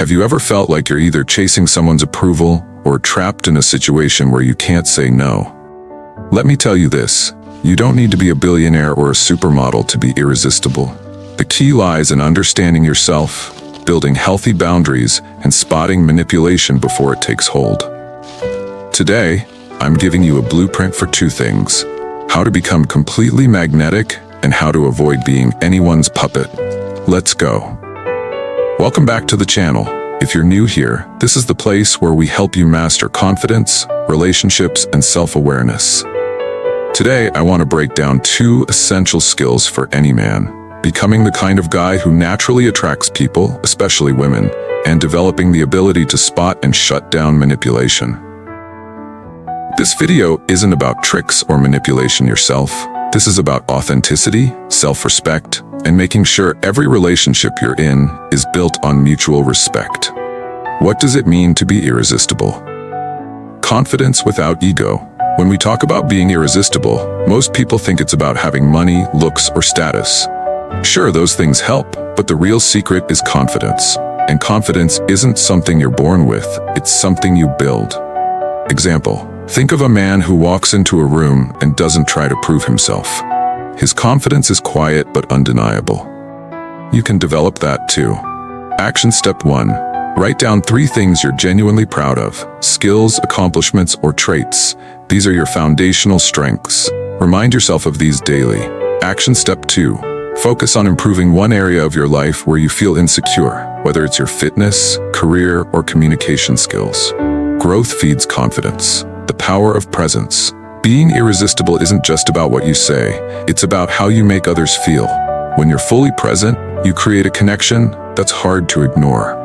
Have you ever felt like you're either chasing someone's approval or trapped in a situation where you can't say no? Let me tell you this, you don't need to be a billionaire or a supermodel to be irresistible. The key lies in understanding yourself, building healthy boundaries, and spotting manipulation before it takes hold. Today, I'm giving you a blueprint for two things: how to become completely magnetic and how to avoid being anyone's puppet. Let's go. Welcome back to the channel. If you're new here, this is the place where we help you master confidence, relationships, and self-awareness. Today, I want to break down two essential skills for any man: becoming the kind of guy who naturally attracts people, especially women, and developing the ability to spot and shut down manipulation. This video isn't about tricks or manipulation yourself. This is about authenticity, self-respect, and making sure every relationship you're in is built on mutual respect. What does it mean to be irresistible? Confidence without ego. When we talk about being irresistible, most people think it's about having money, looks, or status. Sure, those things help, but the real secret is confidence. And confidence isn't something you're born with, it's something you build. Example: think of a man who walks into a room and doesn't try to prove himself. His confidence is quiet but undeniable. You can develop that too. Action step 1. Write down 3 things you're genuinely proud of: skills, accomplishments, or traits. These are your foundational strengths. Remind yourself of these daily. Action step 2. Focus on improving one area of your life where you feel insecure, whether it's your fitness, career, or communication skills. Growth feeds confidence. The power of presence. Being irresistible isn't just about what you say, it's about how you make others feel. When you're fully present, you create a connection that's hard to ignore.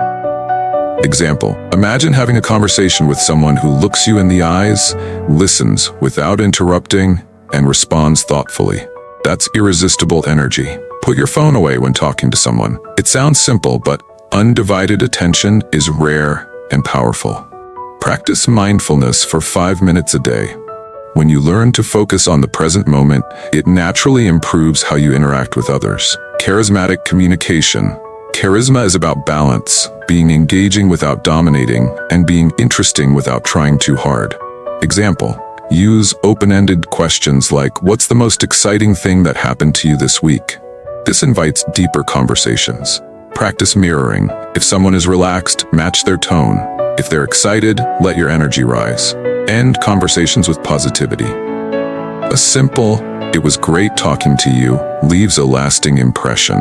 Example: imagine having a conversation with someone who looks you in the eyes, listens without interrupting, and responds thoughtfully. That's irresistible energy. Put your phone away when talking to someone. It sounds simple, but undivided attention is rare and powerful. Practice mindfulness for 5 minutes a day. When you learn to focus on the present moment, it naturally improves how you interact with others. Charismatic communication. Charisma is about balance, being engaging without dominating, and being interesting without trying too hard. Example: use open-ended questions like, "What's the most exciting thing that happened to you this week?" This invites deeper conversations. Practice mirroring. If someone is relaxed, match their tone. If they're excited, let your energy rise. End conversations with positivity. A simple, "It was great talking to you," leaves a lasting impression.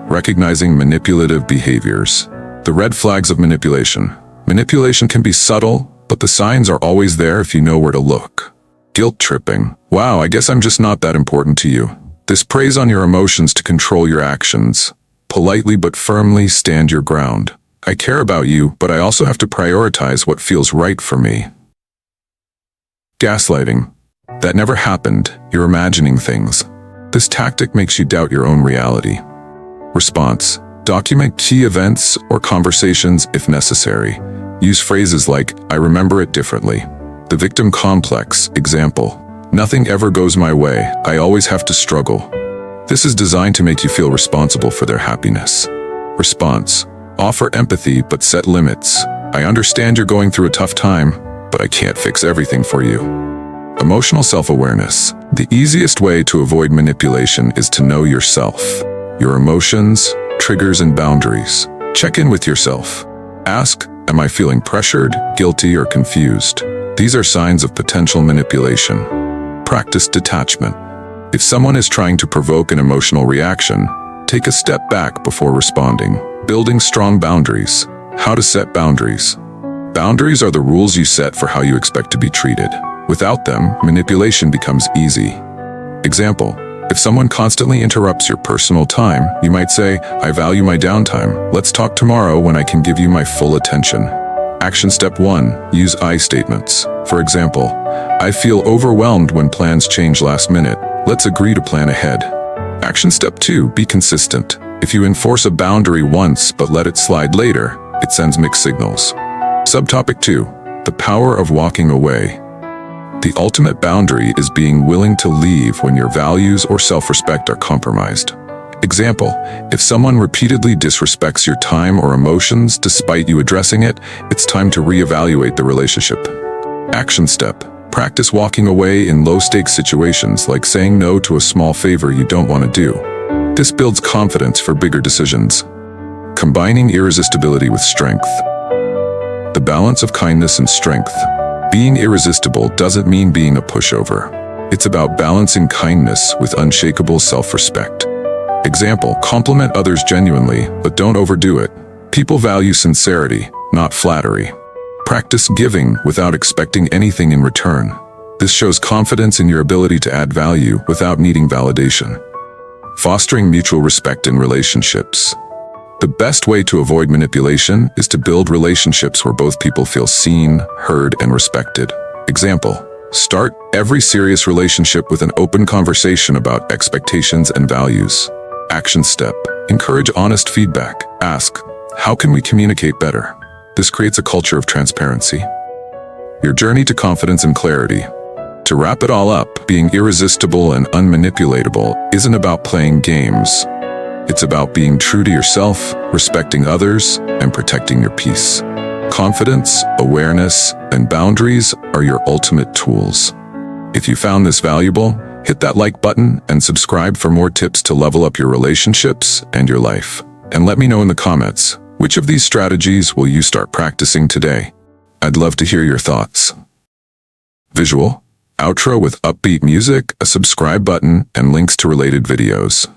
Recognizing manipulative behaviors. The red flags of manipulation. Manipulation can be subtle, but the signs are always there if you know where to look. Guilt tripping. "Wow, I guess I'm just not that important to you." This preys on your emotions to control your actions. Politely but firmly stand your ground. "I care about you, but I also have to prioritize what feels right for me." Gaslighting. "That never happened, you're imagining things." This tactic makes you doubt your own reality. Response. Document key events or conversations if necessary. Use phrases like, "I remember it differently." The victim complex. Example: "Nothing ever goes my way, I always have to struggle." This is designed to make you feel responsible for their happiness. Response. Offer empathy but set limits. "I understand you're going through a tough time, but I can't fix everything for you." Emotional self-awareness. The easiest way to avoid manipulation is to know yourself, your emotions, triggers, and boundaries. Check in with yourself. Ask, "Am I feeling pressured, guilty, or confused?" These are signs of potential manipulation. Practice detachment. If someone is trying to provoke an emotional reaction, take a step back before responding. Building strong boundaries. How to set boundaries. Boundaries are the rules you set for how you expect to be treated. Without them, manipulation becomes easy. Example: if someone constantly interrupts your personal time, you might say, "I value my downtime. Let's talk tomorrow when I can give you my full attention." Action step 1. Use I statements. For example, "I feel overwhelmed when plans change last minute. Let's agree to plan ahead." Action step 2. Be consistent. If you enforce a boundary once but let it slide later, it sends mixed signals. Subtopic 2. The power of walking away. The ultimate boundary is being willing to leave when your values or self-respect are compromised. Example, if someone repeatedly disrespects your time or emotions despite you addressing it, it's time to reevaluate the relationship. Action step. Practice walking away in low-stakes situations like saying no to a small favor you don't want to do. This builds confidence for bigger decisions. Combining irresistibility with strength. The balance of kindness and strength. Being irresistible doesn't mean being a pushover. It's about balancing kindness with unshakable self-respect. Example, compliment others genuinely, but don't overdo it. People value sincerity, not flattery. Practice giving without expecting anything in return. This shows confidence in your ability to add value without needing validation. Fostering mutual respect in relationships. The best way to avoid manipulation is to build relationships where both people feel seen, heard, and respected. Example, start every serious relationship with an open conversation about expectations and values. Action step. Encourage honest feedback. Ask, how can we communicate better? This creates a culture of transparency. Your journey to confidence and clarity. To wrap it all up, being irresistible and unmanipulatable isn't about playing games. It's about being true to yourself, respecting others, and protecting your peace. Confidence, awareness, and boundaries are your ultimate tools. If you found this valuable, hit that like button and subscribe for more tips to level up your relationships and your life. And let me know in the comments, which of these strategies will you start practicing today? I'd love to hear your thoughts. Visual, outro with upbeat music, a subscribe button, and links to related videos.